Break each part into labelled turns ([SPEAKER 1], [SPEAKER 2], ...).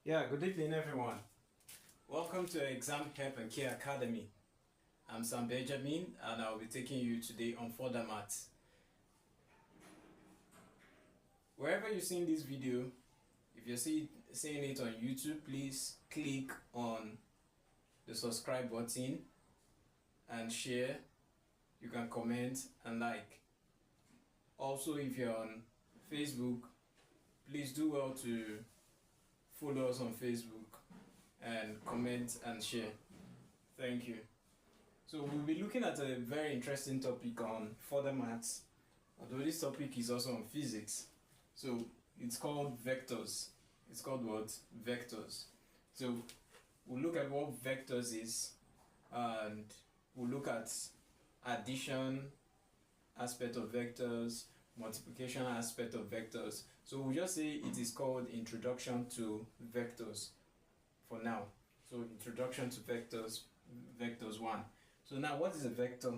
[SPEAKER 1] Yeah, good evening, everyone. Welcome to Exam Help and Care Academy. I'm Sam Benjamin, and I'll be taking you today on further maths. Wherever you're seeing this video, if you're seeing it on YouTube, please click on the subscribe button and share. You can comment and like. Also, if you're on Facebook, please do well to follow us on Facebook and comment and share. Thank you. So we'll be looking at a very interesting topic on further maths, although this topic is also on physics. So it's called vectors. It's called what? Vectors. So we'll look at what vectors is, and we'll look at addition aspect of vectors, multiplication aspect of vectors. So we'll just say it is called Introduction to Vectors for now. So Introduction to Vectors, Vectors 1. So now, what is a vector?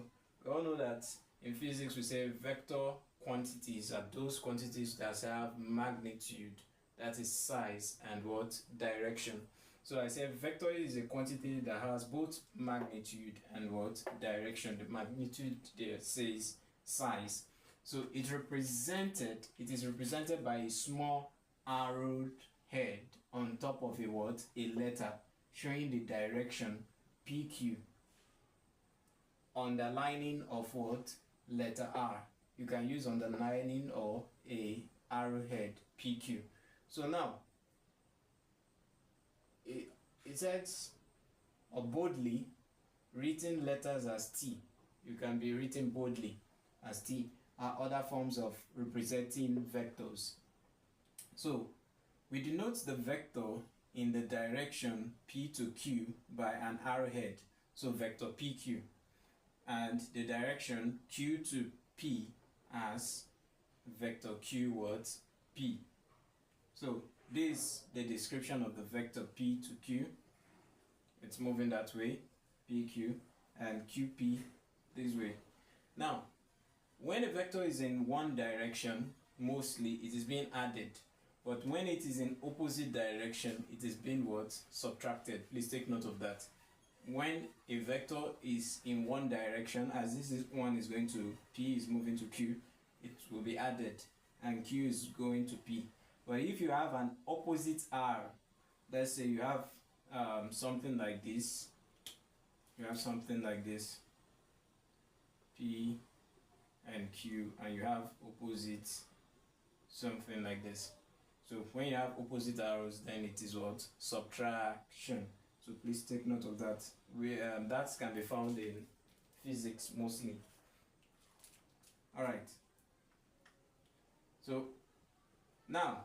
[SPEAKER 1] We all know that in physics we say vector quantities are those quantities that have magnitude, that is size, and what? Direction. So I say vector is a quantity that has both magnitude and what? Direction. The magnitude there says size. So it is represented by a small arrowed head on top of a what? A letter showing the direction PQ. Underlining of what? Letter R. You can use underlining or a arrowhead PQ. So now it says or boldly written letters as T. You can be written boldly as T are other forms of representing vectors. So we denote the vector in the direction P to Q by an arrowhead, so vector PQ, and the direction Q to P as vector Q what? P. So this is the description of the vector P to Q. It's moving that way, PQ, and QP this way. Now, when a vector is in one direction, mostly it is being added. But when it is in opposite direction, it is being what? Subtracted. Please take note of that. When a vector is in one direction, as one is going to P, is moving to Q, it will be added, and Q is going to P. But if you have an opposite R, let's say you have something like this, P and Q, and you have opposite something like this. So when you have opposite arrows, then it is what? Subtraction. So please take note of that. That can be found in physics mostly. Alright. So now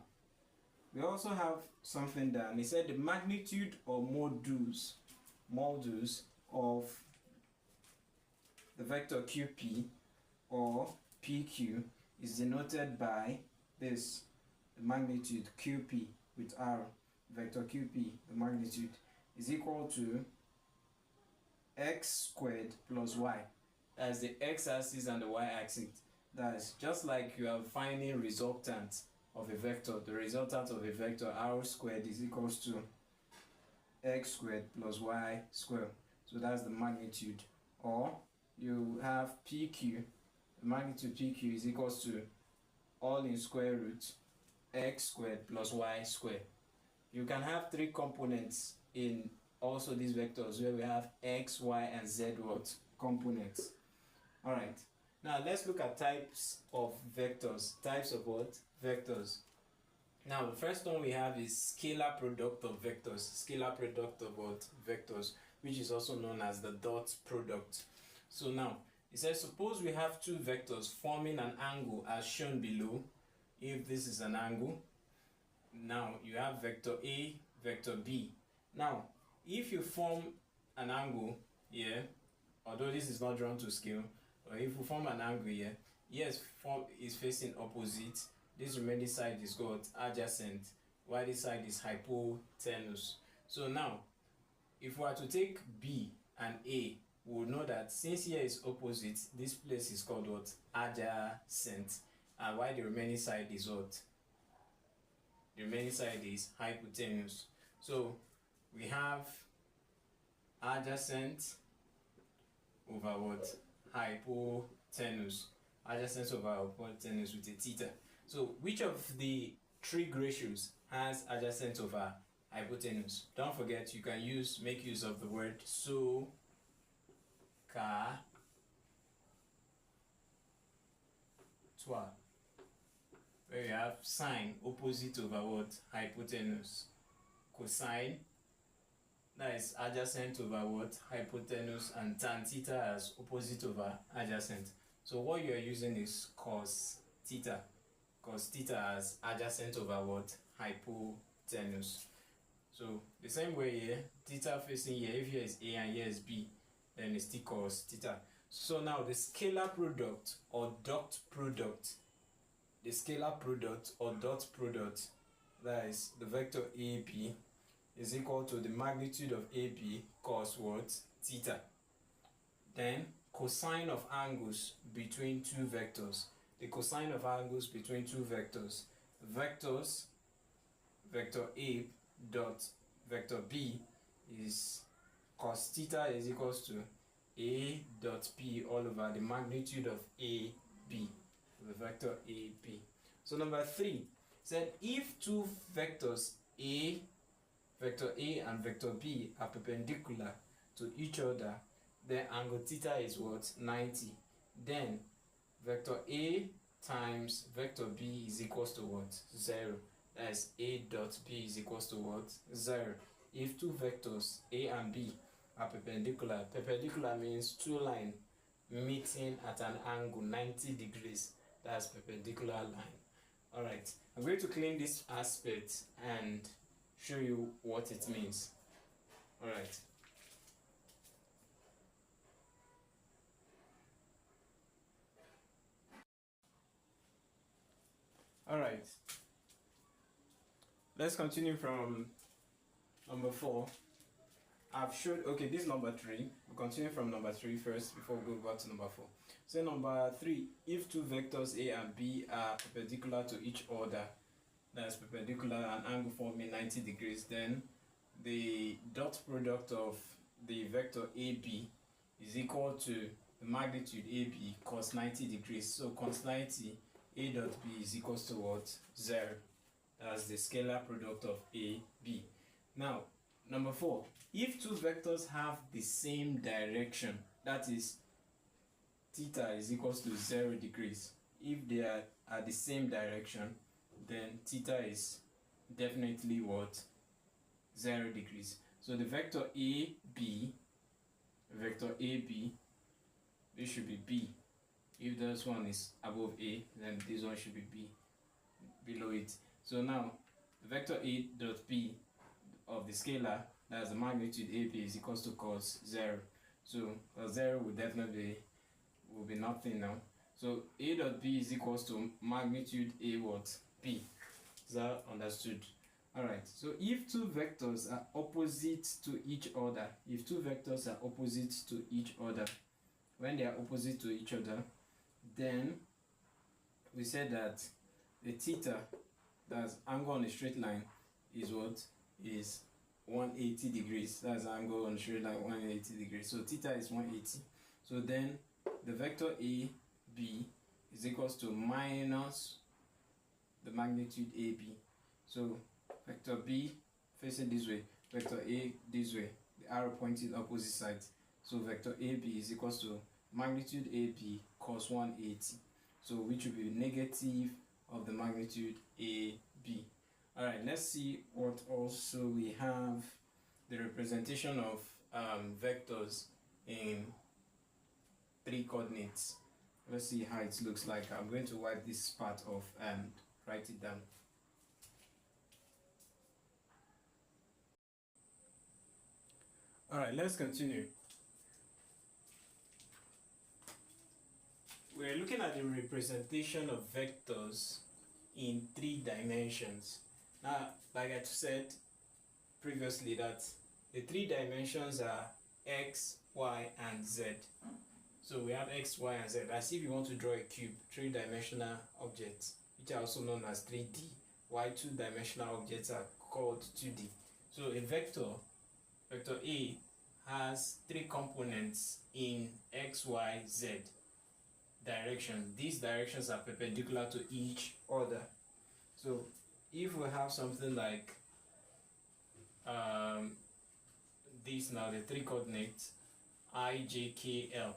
[SPEAKER 1] we also have something down. He said the magnitude or modulus of the vector QP or PQ is denoted by this, the magnitude QP with R, vector QP, the magnitude is equal to x squared plus y. That's the x-axis and the y-axis. That's just like you are finding resultant of a vector. The resultant of a vector r squared is equals to x squared plus y squared. So that's the magnitude. Or you have PQ. The magnitude PQ is equals to all in square root x squared plus y squared. You can have three components in also these vectors where we have x, y, and z what? Components. Alright. Now let's look at types of vectors. Types of what? Vectors. Now the first one we have is scalar product of vectors. Scalar product of what? Vectors, which is also known as the dot product. So now it says suppose we have two vectors forming an angle as shown below. If this is an angle, now you have vector A, vector B. Now if you form an angle here, although this is not drawn to scale, but if we form an angle here, yes, form is facing opposite, this remaining side is called adjacent, while this side is hypotenuse. So now if we are to take B and A, we will know that since here is opposite, this place is called what? Adjacent. And while the remaining side is what? The remaining side is hypotenuse. So we have adjacent over what? Hypotenuse. Adjacent over hypotenuse with a theta. So which of the trig ratios has adjacent over hypotenuse? Don't forget, you can make use of the word so, ka, toi, where you have sine opposite over what? Hypotenuse. Cosine, that is adjacent over what? Hypotenuse, and tan theta as opposite over adjacent. So what you are using is cos theta. Cos theta as adjacent over what? Hypotenuse. So the same way here, theta facing here, if here is A and here is B, then it's still cos theta. So now the scalar product or dot product, that is the vector AB, is equal to the magnitude of AB cos what? Theta. Then cosine of angles between two vectors. The cosine of angles between two vectors. Vector A dot vector B is cos theta is equals to A dot B all over the magnitude of AB, the vector AB. So number 3 said if two vectors vector A and vector B are perpendicular to each other, then angle theta is what? 90. Then vector A times vector B is equals to what? 0. That is A dot B is equals to what? 0. If two vectors A and B are perpendicular, perpendicular means two lines meeting at an angle 90 degrees. That's perpendicular line. Alright, I'm going to clean this aspect and show you what it means. Alright. Alright. Let's continue from number 4. I've showed, okay, this is number 3. We'll continue from number 3 first before we go back to number 4. So number 3, if two vectors A and B are perpendicular to each other, that's perpendicular and angle forming 90 degrees, then the dot product of the vector AB is equal to the magnitude AB cos 90 degrees. So cos 90, A dot B is equals to what? 0. That's the scalar product of AB. Now, number 4, if two vectors have the same direction, that is theta is equals to 0 degrees. If they are at the same direction, then theta is definitely what? 0 degrees. So the vector AB, this should be B. If this one is above A, then this one should be B below it. So now the vector A dot B of the scalar, that's the magnitude AB, is equals to cos 0. So cos 0 will definitely be nothing now. So A dot B is equals to magnitude A what? B. Is that understood? Alright, so if two vectors are opposite to each other, when they are opposite to each other, then we said that the theta, that's angle on a straight line, is what? Is 180 degrees. That's angle on a straight line, 180 degrees. So theta is 180. So then the vector AB is equals to minus the magnitude AB. So vector B facing this way, vector A this way, the arrow pointing opposite sides. So vector AB is equals to magnitude AB cos 180. So which will be negative of the magnitude AB. Alright, let's see what also we have. The representation of vectors in 3 coordinates. Let's see how it looks like. I'm going to wipe this part off and write it down. Alright, let's continue. We're looking at the representation of vectors in 3 dimensions. Now, like I said previously, that the 3 dimensions are x, y, and z. So we have x, y, and z. As if you want to draw a cube, 3-dimensional objects, which are also known as 3D, while 2-dimensional objects are called 2D. So a vector A, has three components in x, y, z direction. These directions are perpendicular to each other. So if we have something like these, now the three coordinates I, J, K, L.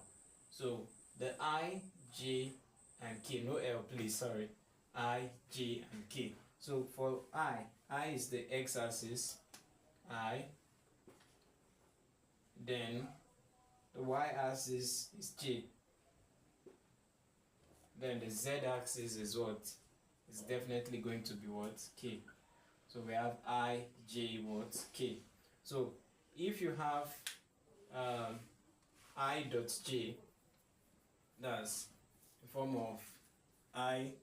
[SPEAKER 1] So the I, J, and K, no L please, sorry. I, J, and K. So for I is the x-axis, I. Then the y-axis is J. Then the z-axis is what? It's definitely going to be what? K. So we have I, J, what? K. So if you have I dot J, that's the form of I,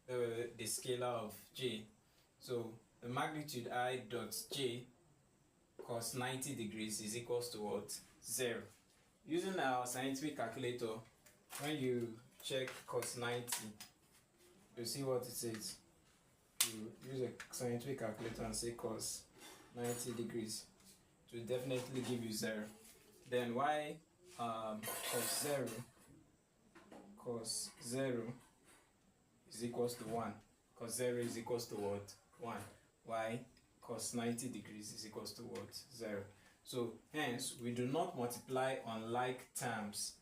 [SPEAKER 1] the scalar of J. So the magnitude I dot J cos 90 degrees is equals to what? 0. Using our scientific calculator, when you check cos 90, you see what it says. You use a scientific calculator and say cos 90 degrees. It will definitely give you 0. Then y cos 0 is equals to 1. Cos 0 is equals to what? 1. Y cos 90 degrees is equals to what? 0. So hence we do not multiply on like terms,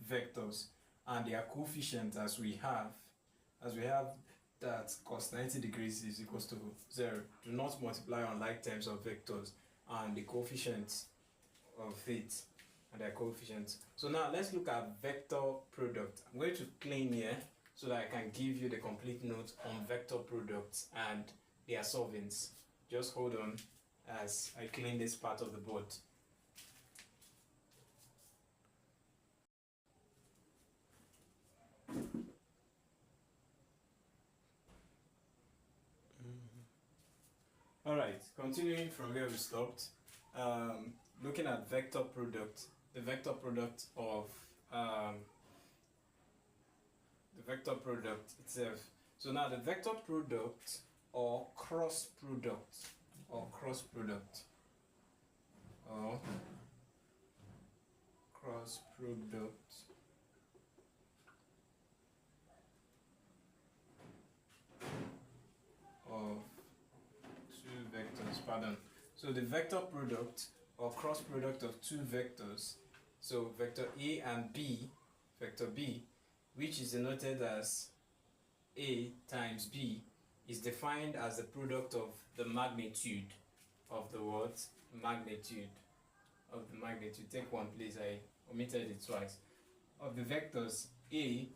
[SPEAKER 1] vectors and their coefficient as we have that cos 90 degrees is equals to 0. Do not multiply on like terms of vectors and the coefficients of it and their coefficients. So now let's look at vector product. I'm going to clean here so that I can give you the complete note on vector products and their solvents. Just hold on as I clean this part of the board. Alright, continuing from where we stopped, looking at vector product, the vector product of the vector product itself. So now the vector product or cross product of two vectors, pardon. So the vector product or cross product of two vectors, so vector A and B, vector B, which is denoted as A times B, is defined as the product of the magnitude of the what? Magnitude of the magnitude. Take one please, I omitted it twice. Of the vectors A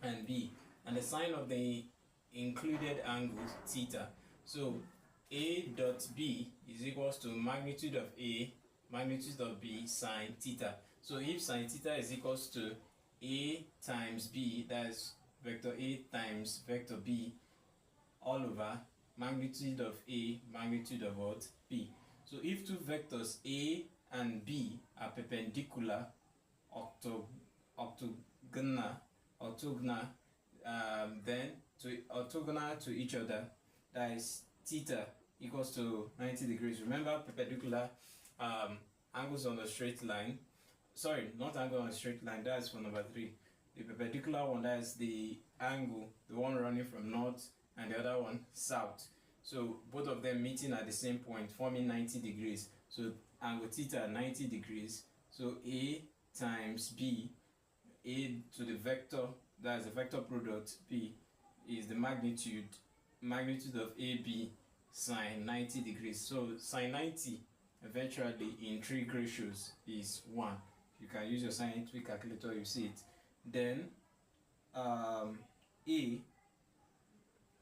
[SPEAKER 1] and B, and the sign of the included angle theta. So A dot B is equals to magnitude of A, magnitude of B sine theta. So if sine theta is equals to A times B, that's vector A times vector B, all over magnitude of A, magnitude of what? B. So if two vectors A and B are perpendicular, orthogonal to each other, that is theta equals to 90 degrees. Remember, perpendicular angles on the straight line, sorry, not angle on a straight line, that's for number 3. The perpendicular one, that is the angle, the one running from north and the other one south. So both of them meeting at the same point, forming 90 degrees. So angle theta 90 degrees. So A times B, A to the vector, that is the vector product B, is the magnitude of AB sine 90 degrees. So sine 90 eventually in trig ratios is 1. You can use your scientific calculator, you see it. Then A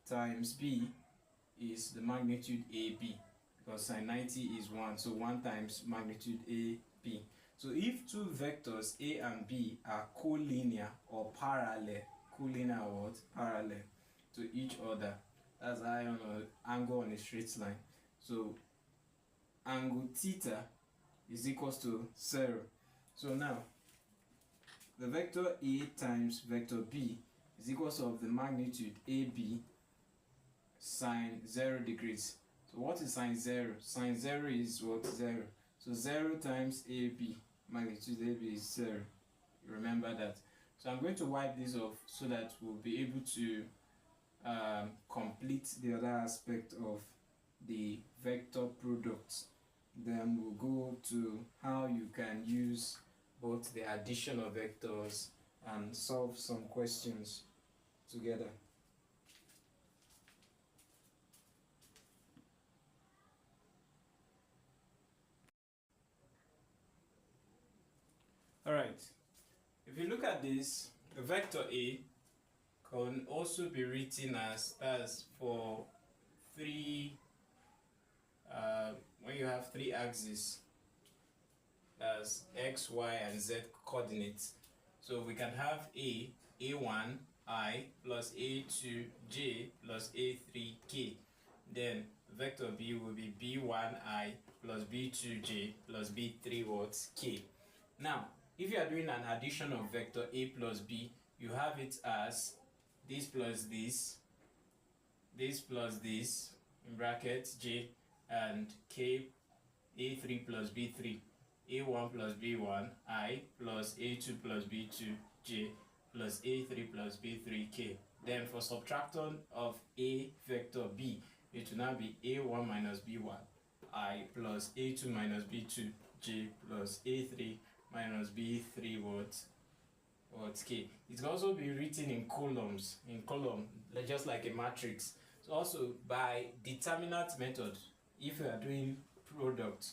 [SPEAKER 1] times B is the magnitude AB, because sine 90 is 1, so 1 times magnitude AB. So if two vectors A and B are collinear or parallel, parallel to each other, that's angle on a straight line. So angle theta is equals to 0. So now the vector A times vector B is equals of the magnitude AB sine 0 degrees. So what is sine 0? Sine 0 is what? 0. So 0 times AB, magnitude AB is 0. You remember that. So I'm going to wipe this off so that we'll be able to complete the other aspect of the vector product. Then we'll go to how you can use both the addition of vectors and solve some questions together. Alright, if you look at this, the vector A can also be written as for three, when you have three axes, as x, y, and z coordinates. So we can have A1, I plus A2, j plus A3, k. Then vector B will be B1, I plus B2, j plus B3, what? K. Now, if you are doing an addition of vector A plus B, you have it as this plus this plus this, in brackets, j, and k, A3 plus B3, A1 plus B1, I plus A2 plus B2, j plus A3 plus B3, k. Then for subtraction of A vector B, it will now be A1 minus B1, I plus A2 minus B2, j plus A3 minus B3, what k. It can also be written in columns, just like a matrix. So also by determinant method, if you are doing product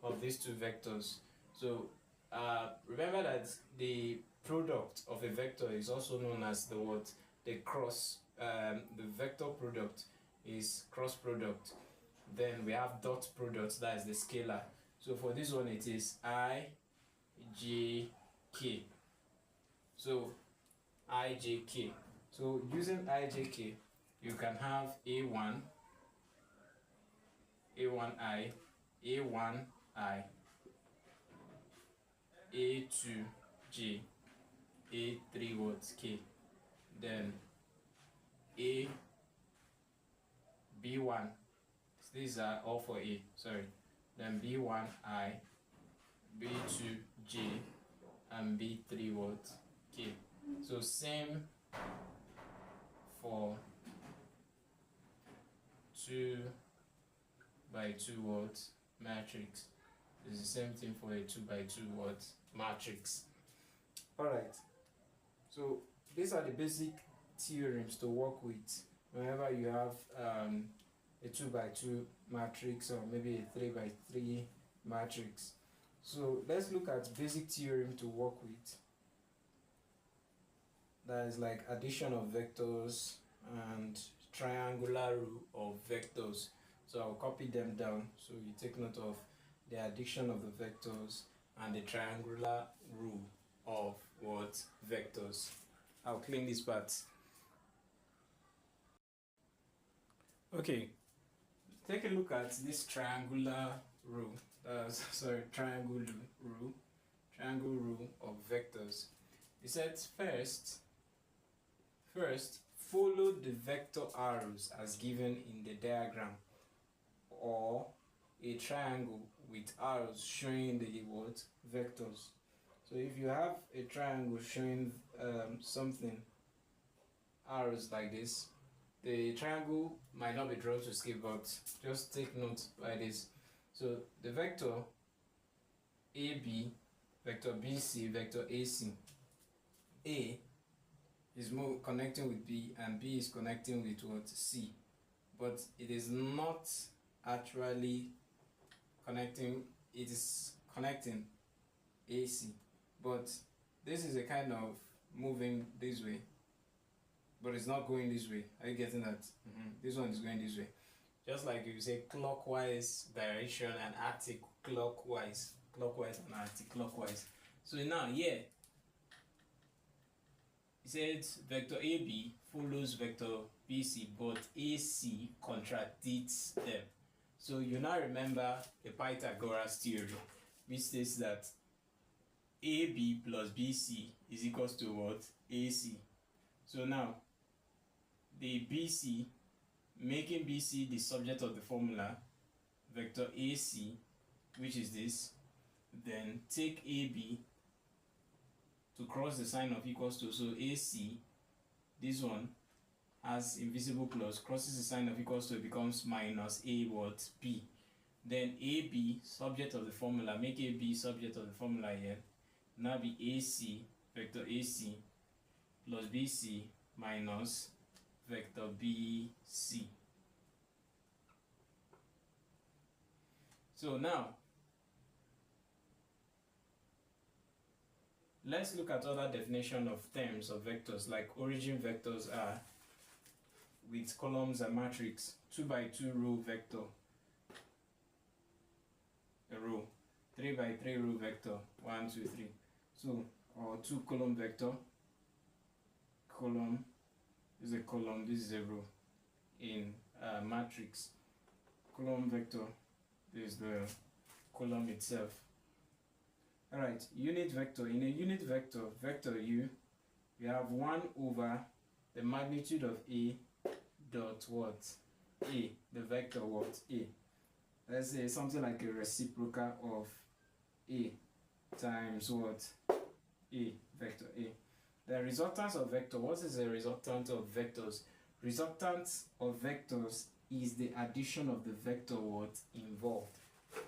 [SPEAKER 1] of these two vectors. So remember that the product of a vector is also known as the what? The cross. The vector product is cross product. Then we have dot product, that is the scalar. So for this one it is I, J, K. So IJK. So using IJK, you can have A1, A1I, A1I, A2J, A3 what? K. Then A, B1. These are all for A, sorry. Then B1I, B2J, and B3 what? K. So same for 2 by 2 what? Matrix. It's the same thing for a 2 by 2 what? Matrix. Alright. So these are the basic theorems to work with whenever you have a 2 by 2 matrix or maybe a 3 by 3 matrix. So let's look at basic theorem to work with. That is like addition of vectors and triangular rule of vectors. So I'll copy them down so you take note of the addition of the vectors and the triangular rule of what? Vectors. I'll clean this part. Okay, take a look at this triangular rule. Triangle rule of vectors. It says first follow the vector arrows as given in the diagram, or a triangle with arrows showing the what? Vectors. So if you have a triangle showing something, arrows like this, the triangle might not be drawn to scale, but just take note by this. So the vector AB, vector BC, vector AC, A is connecting with B and B is connecting with what? C. But it is not actually connecting, it is connecting AC. But this is a kind of moving this way, but it's not going this way. Are you getting that? This one is going this way. Just like you say clockwise direction and anti-clockwise, clockwise and anti-clockwise. So now here, it says vector AB follows vector BC, but AC contradicts them. So you now remember the Pythagoras theorem, which states that AB plus BC is equals to what? AC. So now the BC making BC the subject of the formula, vector AC, which is this, then take AB to cross the sign of equals to, so AC, this one has invisible clause, crosses the sign of equals to, it becomes minus A what? B. Then AB, subject of the formula, make AB subject of the formula here, now be AC, vector AC, plus BC minus vector BC. So now, let's look at other definition of terms of vectors, like origin vectors are with columns and matrix, 2 by 2 row vector, a row, 3 by 3 row vector, 1, 2, 3. So, or 2 column vector, column, this is a column, this is a row. In matrix, column vector, this is the column itself. Alright, unit vector. In a unit vector, vector U, we have 1 over the magnitude of A dot what? A, the vector what? A. Let's say something like a reciprocal of A times what? A, vector A. The resultant of vector, what is the resultant of vectors? Resultant of vectors is the addition of the vector what involved.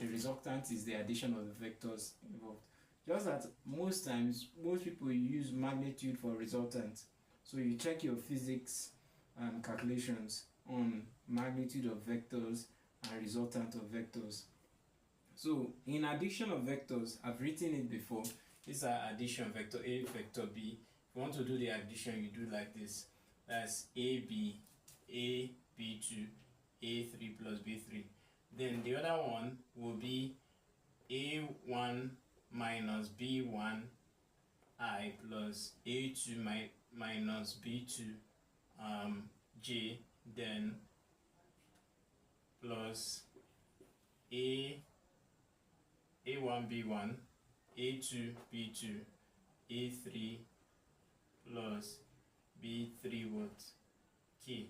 [SPEAKER 1] The resultant is the addition of the vectors involved. Just that most times, most people use magnitude for resultant. So you check your physics calculations on magnitude of vectors and resultant of vectors. So in addition of vectors, I've written it before. These are addition, vector A, vector B. If you want to do the addition, you do like this. That's AB, A, B2, A3 plus B3. Then the other one will be A1 minus B1 I plus A2 minus B2 J, then plus A1 B1 A2 B2 A3 plus B3 what? K.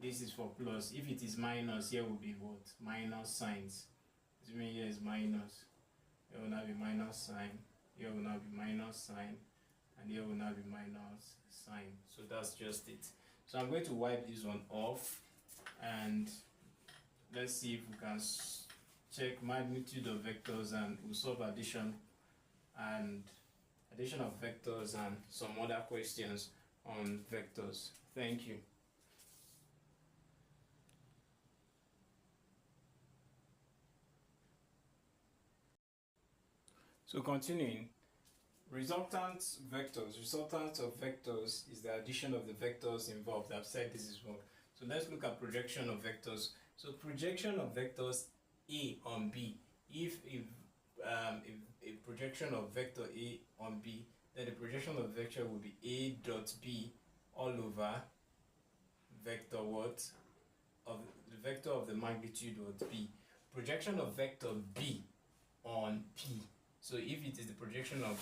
[SPEAKER 1] This is for plus. If it is minus, here will be what? Minus signs. This means here is minus. Here will now be minus sign. Here will now be minus sign. And here will now be minus sign. So that's just it. So I'm going to wipe this one off. And let's see if we can check magnitude of vectors, and we'll solve addition and addition of vectors and some other questions on vectors. Thank you. So continuing, resultant vectors. Resultant of vectors is the addition of the vectors involved. I've said this is wrong. So let's look at projection of vectors. So projection of vectors A on B. If a projection of vector A on B, then the projection of vector will be A dot B all over vector what? Of the vector of the magnitude what? B. Projection of vector B on P. So if it is the projection of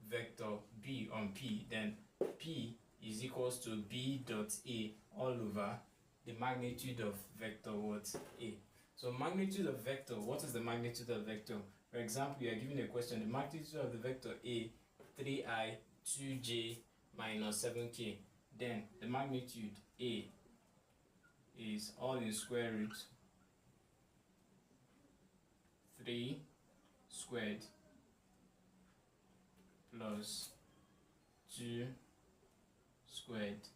[SPEAKER 1] vector B on P, then P is equals to B dot A all over the magnitude of vector what? A. So magnitude of vector, what is the magnitude of vector? For example, you are given a question, the magnitude of the vector A, 3i, 2j, minus 7k. Then the magnitude A is all in square root 3 squared plus 2 squared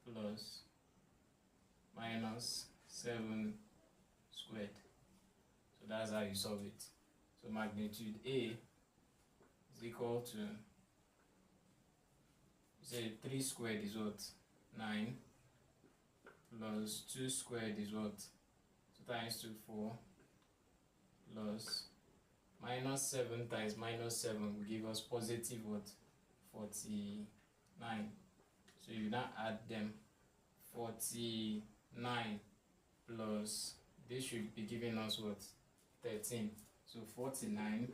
[SPEAKER 1] plus minus 7 squared. So that's how you solve it. So magnitude A is equal to, say 3 squared is what? 9 plus 2 squared is what? 2 times 2, 4 plus minus 7 times minus 7 will give us positive what? 49. So you now add them. 49 plus, this should be giving us what? 13. So 49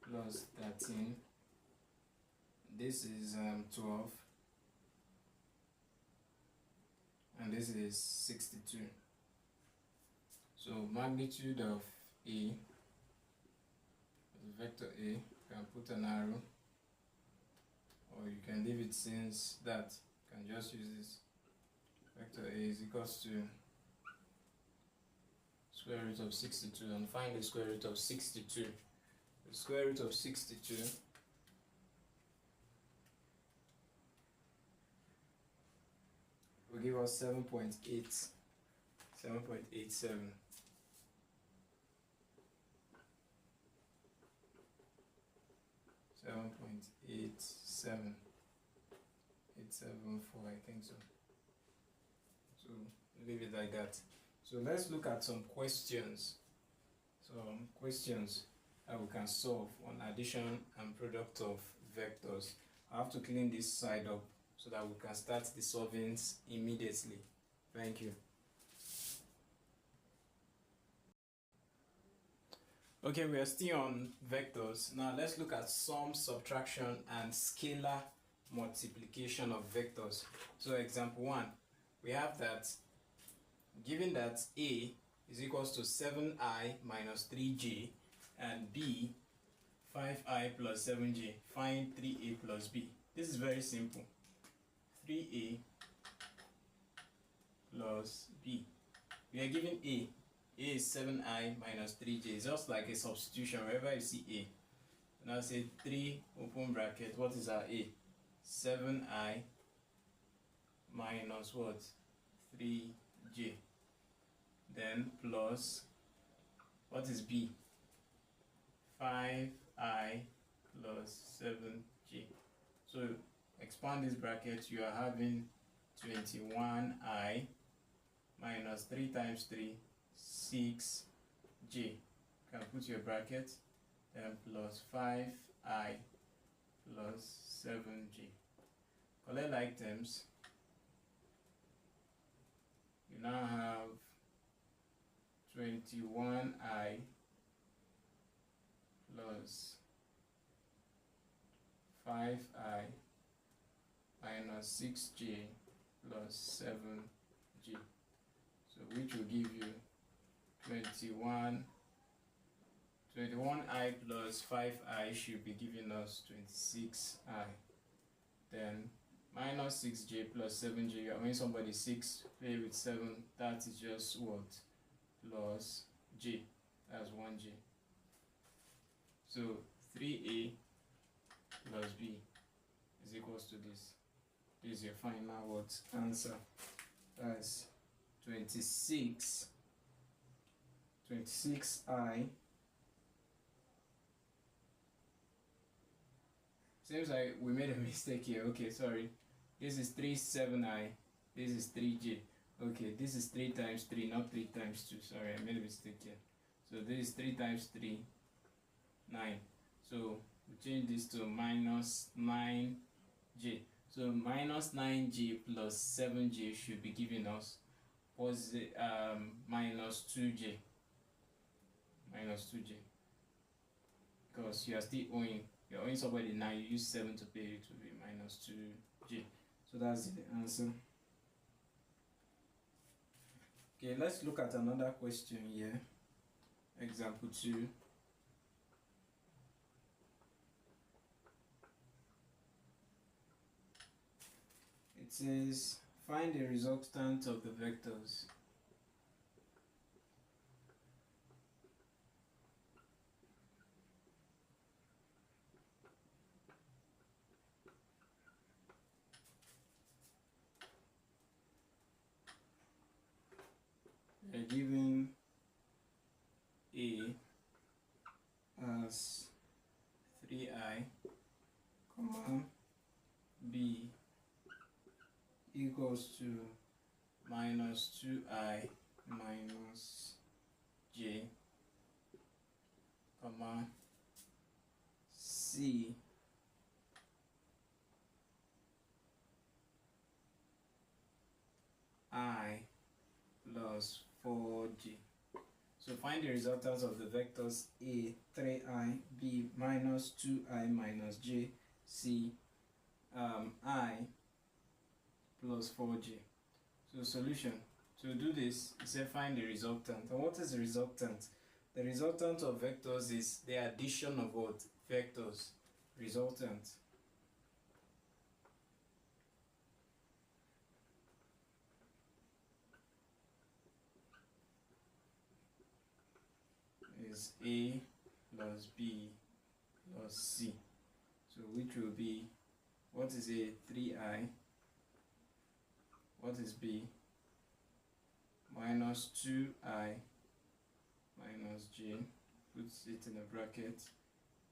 [SPEAKER 1] plus 13, this is 12, and this is 62. So magnitude of A, the vector A, you can put an arrow, or you can leave it since that. You can just use this. Vector A is equals to square root of 62, and find the square root of 62. The square root of 62 will give us 7.8, 7.87. 7.87, 874, I think so. So leave it like that. So let's look at some questions. Some questions that we can solve on addition and product of vectors. I have to clean this side up so that we can start the solvings immediately. Thank you. Okay, we are still on vectors. Now let's look at sum, subtraction, and scalar multiplication of vectors. So example 1, we have that given that A is equals to 7i minus 3j and B 5i plus 7j, find 3a plus b. This is very simple. 3a plus b. We are given A. A is 7i minus 3j. It's just like a substitution wherever you see A. Now say 3 open bracket. What is our A? 7i minus what? 3j. Then plus, what is B? 5i plus 7j. So expand this bracket, you are having 21i minus 3 times 3, 6j. You can put your bracket, then plus 5i plus 7j. Collect like terms. You now have 21i plus 5i minus 6j plus 7j. So which will give you 21i plus 5i should be giving us 26i. Then minus 6j plus 7j, you are when somebody 6 play with 7, that is just what? Plus j, that's 1j. So 3a plus b is equals to this. This is your final what? Answer. That's 26i. Seems like we made a mistake here. Okay, sorry. This is 37i. This is 3j. Okay, this is 3 times 3, not 3 times 2. Sorry, I made a mistake here. So this is 3 times 3, 9. So we change this to minus 9j. So minus 9j plus 7j should be giving us minus 2j. Minus 2j. Because you are still owing. You're owing somebody 9, you use 7 to pay, it will be minus 2j. So that's the answer. Okay, let's look at another question here. Example 2. It says, find the resultant of the vectors. We're given A as 3i, comma, B equals to minus 2i minus j, comma, C I plus 4j. So find the resultants of the vectors A 3i, B minus 2i minus j, C I plus 4j. So solution. To do this, you say find the resultant. And what is the resultant? The resultant of vectors is the addition of what? Vectors. Resultant is A plus B plus C. So which will be, what is A? 3I. What is B? Minus 2I minus J. Puts it in a bracket.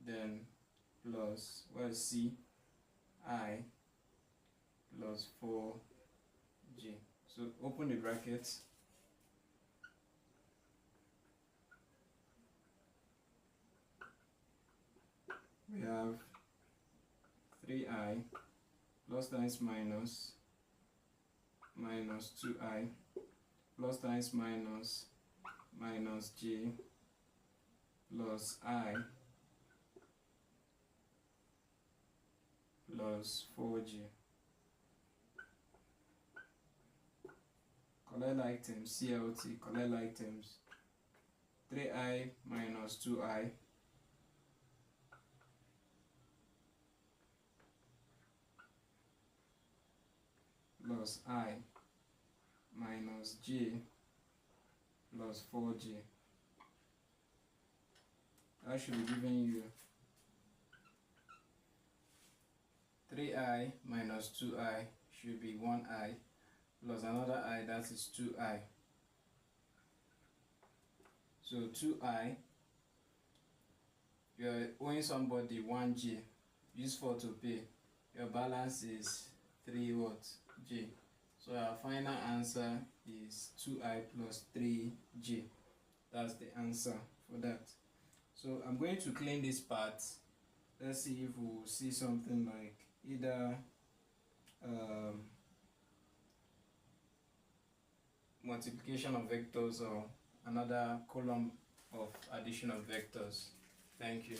[SPEAKER 1] Then plus, what is C? I plus 4J. So open the bracket. We have 3I plus times minus minus 2I plus times minus minus J plus I plus 4J. Collect like terms, CLT, collect like terms. 3I minus 2I plus I minus J plus 4J. That should be giving you 3I minus 2I should be 1I plus another I, that is 2I. So 2I, you're owing somebody 1J, use 4 to pay. Your balance is 3 what? J. So our final answer is 2I plus 3J. That's the answer for that. So I'm going to clean this part. Let's see if we'll see something like either multiplication of vectors or another column of addition of vectors. Thank you.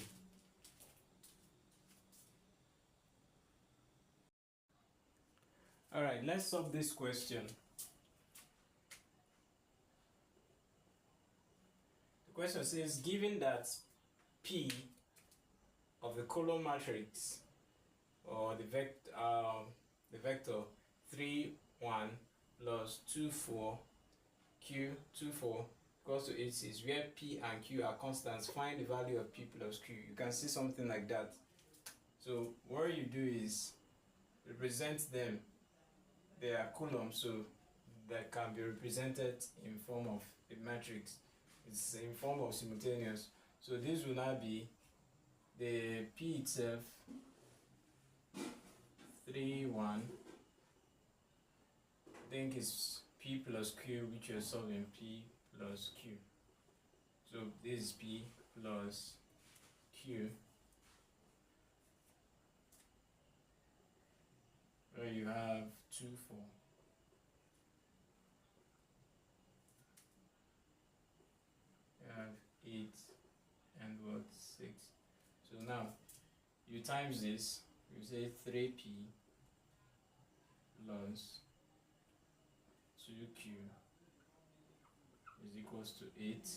[SPEAKER 1] All right, let's solve this question. The question says, given that P of the column matrix or the vector 3, 1 plus 2, 4, Q, 2, 4 equals to 8, 6, where P and Q are constants, find the value of P plus Q. You can see something like that. So what you do is represent them. They are columns, so that can be represented in form of a matrix. It's in form of simultaneous. So this will now be the P itself, 3, 1. I think it's P plus Q, which you're solving, P plus Q. So this is P plus Q, where you have 2, 4. You have 8 and what? 6. So now you times this, you say 3P plus 2Q is equals to 8.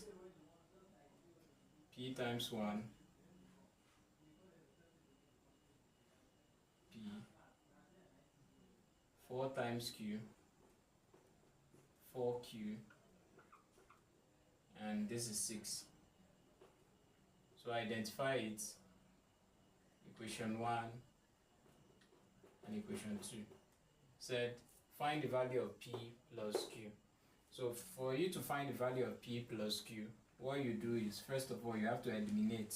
[SPEAKER 1] P times 1, P, 4 times Q, 4Q, and this is 6. So identify it, equation 1 and equation 2. Said find the value of P plus Q. So for you to find the value of P plus Q, what you do is, first of all, you have to eliminate.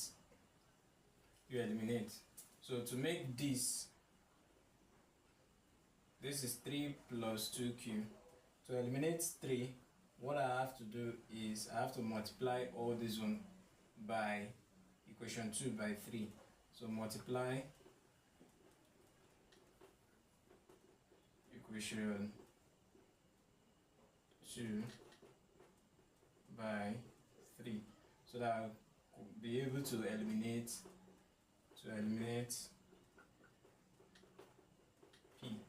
[SPEAKER 1] You eliminate. So to make this is 3 plus 2Q. To eliminate 3, what I have to do is I have to multiply all this one by equation 2 by 3. So multiply equation 2 by 3, so that I'll be able to eliminate P.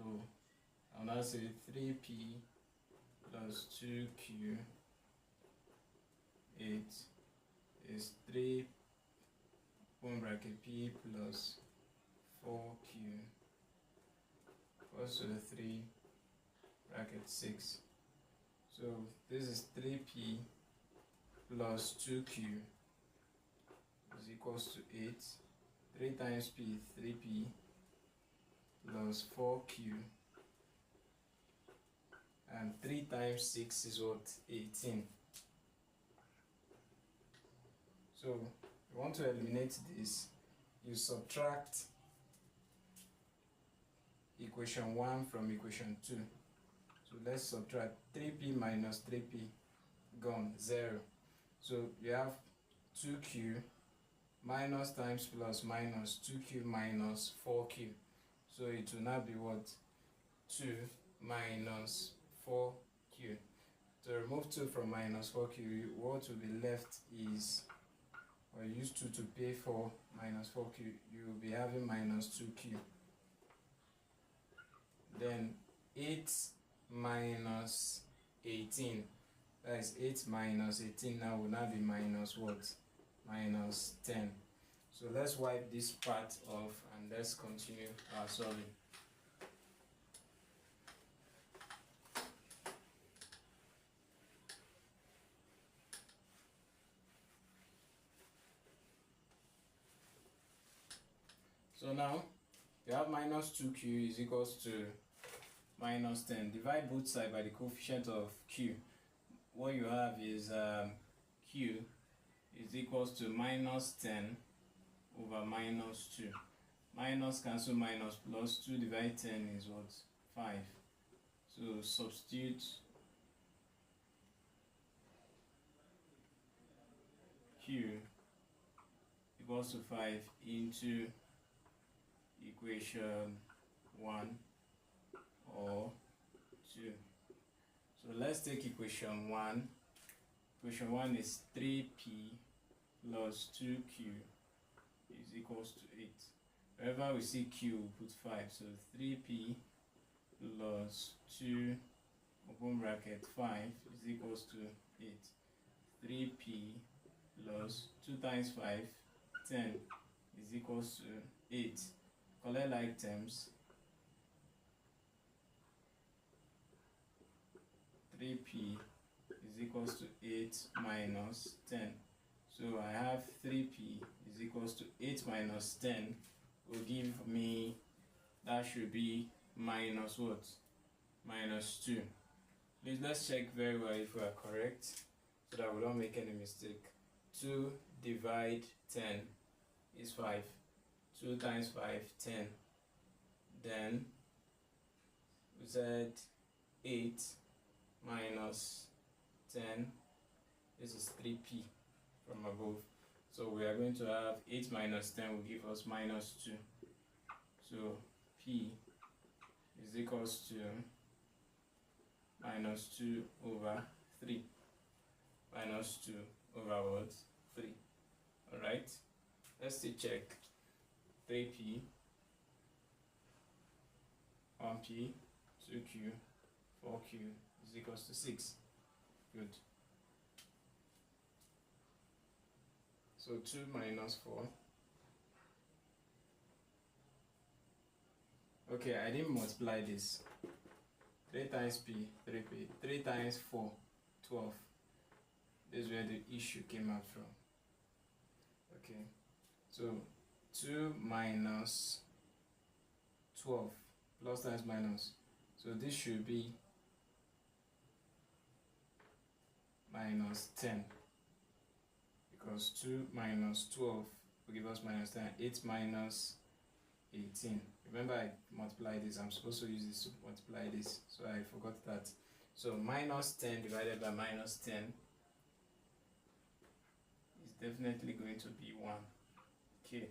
[SPEAKER 1] I'll now say 3p plus 2q 8 is 3 open bracket p plus 4q equals to 3 bracket 6. So this is 3p plus 2q is equals to 8. 3 times p, 3p plus 4q, and 3 times 6 is what? 18. So you want to eliminate this, you subtract equation 1 from equation 2. So let's subtract 3p minus 3p, gone, 0. So you have 2q minus times plus minus 2q minus 4q. So it will now be what? 2 minus 4q. To remove 2 from minus 4q, what will be left is, or use 2 to pay for minus 4q, you will be having minus 2q. Then 8 minus 18, that is 8 minus 18 now will now be minus what? Minus 10. So let's wipe this part off and let's continue our solving. So now you have minus 2q is equals to minus 10. Divide both sides by the coefficient of q. What you have is q is equals to minus 10 over minus 2. Minus cancel minus, plus 2 divided 10 is what? 5. So substitute q equals to 5 into equation 1 or 2. So let's take equation 1. Equation 1 is 3p plus 2q is equals to 8. Wherever we see q, we put 5. So 3p plus 2 open bracket 5 is equals to 8. 3p plus 2 times 5, 10 is equals to 8. Collect like terms. 3p is equals to 8 minus 10. So I have 3p is equals to 8 minus 10 will give me, that should be minus what? Minus 2. Please let's check very well if we are correct so that we don't make any mistake. 2 divide 10 is 5. 2 times 5, 10. Then we said 8 minus 10, this is 3p from above. So we are going to have 8 minus 10 will give us minus 2. So p is equals to minus 2 over 3. Minus 2 over what? 3. Alright, let's still check. 3p, 1p, 2q, 4q is equals to 6. Good. So 2 minus 4. Okay, I didn't multiply this. 3 times p, 3p. 3 times 4, 12. This is where the issue came out from. Okay, so 2 minus 12, plus times minus. So this should be minus 10. Because 2 minus 12 will give us minus 10. 8 minus 18. Remember I multiplied this. I'm supposed to use this to multiply this. So I forgot that. So minus 10 divided by minus 10 is definitely going to be 1. Okay.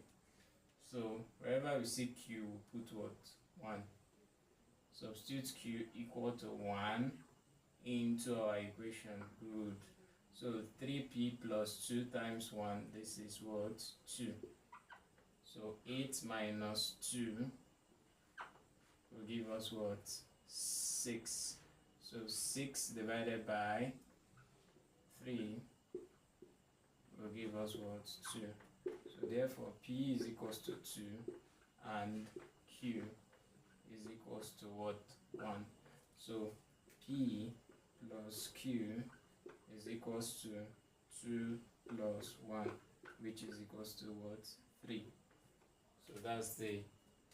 [SPEAKER 1] So wherever we see q, we put what? 1. Substitute q equal to 1 into our equation. Good. So 3p plus 2 times 1, this is what? 2. So 8 minus 2 will give us what? 6. So 6 divided by 3 will give us what? 2. So therefore P is equals to 2 and Q is equals to what? 1. So P plus Q is equals to 2 plus 1, which is equals to what? 3. So that's the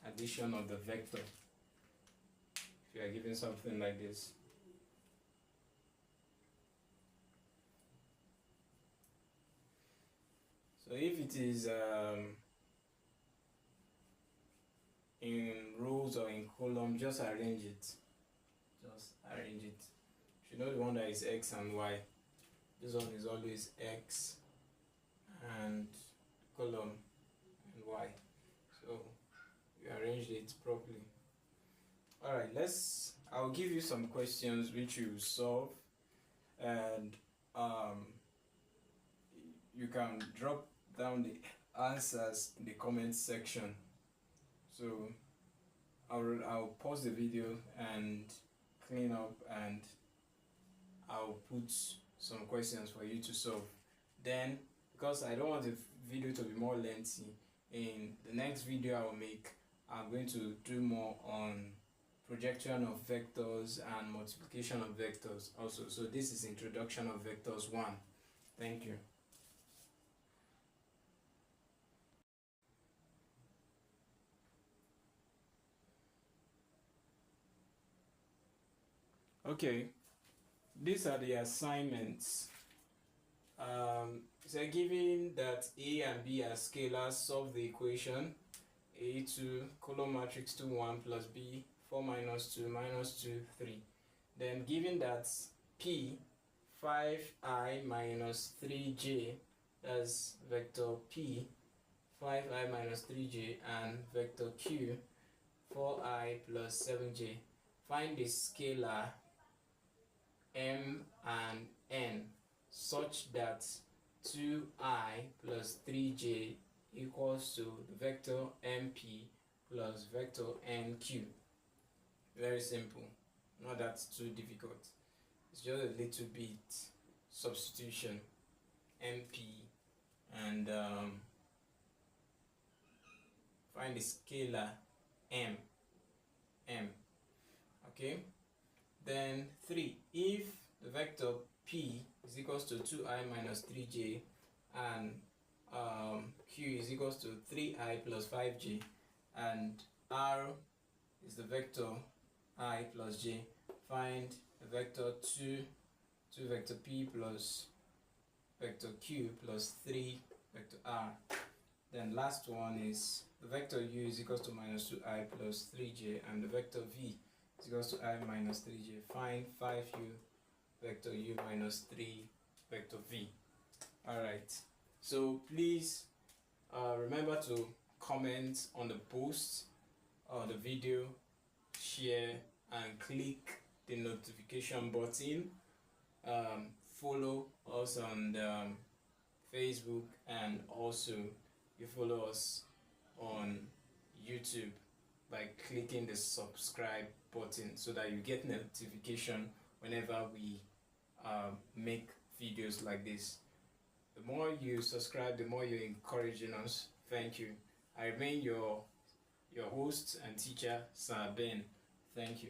[SPEAKER 1] addition of the vector if you are given something like this. So if it is in rows or in column, just arrange it. Just arrange it. You should know the one that is X and Y. This one is always X and column and Y. So you arranged it properly. Alright, I'll give you some questions which you solve, and you can drop down the answers in the comment section. So I'll pause the video and clean up, and I'll put some questions for you to solve. Then, because I don't want the video to be more lengthy, in the next video I will make, I'm going to do more on projection of vectors and multiplication of vectors also. So this is introduction of vectors 1. Thank you. Okay, these are the assignments. So given that A and B are scalars, solve the equation A2 column matrix 2 1 plus B 4 minus 2 minus 2 3. Then given that P 5i minus 3j, that's vector P 5i minus 3j, and vector Q 4i plus 7j. Find the scalar m and n such that 2i plus 3j equals to the vector mp plus vector nq. Very simple, not that too difficult. It's just a little bit substitution. mp and find the scalar m. Okay, then 3. If the vector p is equals to 2i minus 3j and q is equals to 3i plus 5j, and r is the vector I plus j, find the vector 2 vector p plus vector q plus 3 vector r. Then last one is the vector u is equals to minus 2i plus 3j, and the vector v is equals to I minus 3j. Find 5u vector u minus 3 vector v. Alright, so please remember to comment on the post or the video, share, and click the notification button. Follow us on Facebook, and also you follow us on YouTube by clicking the subscribe button so that you get notification whenever we make videos like this. The more you subscribe, the more you're encouraging us. Thank you. I remain your host and teacher, Sir Ben. Thank you.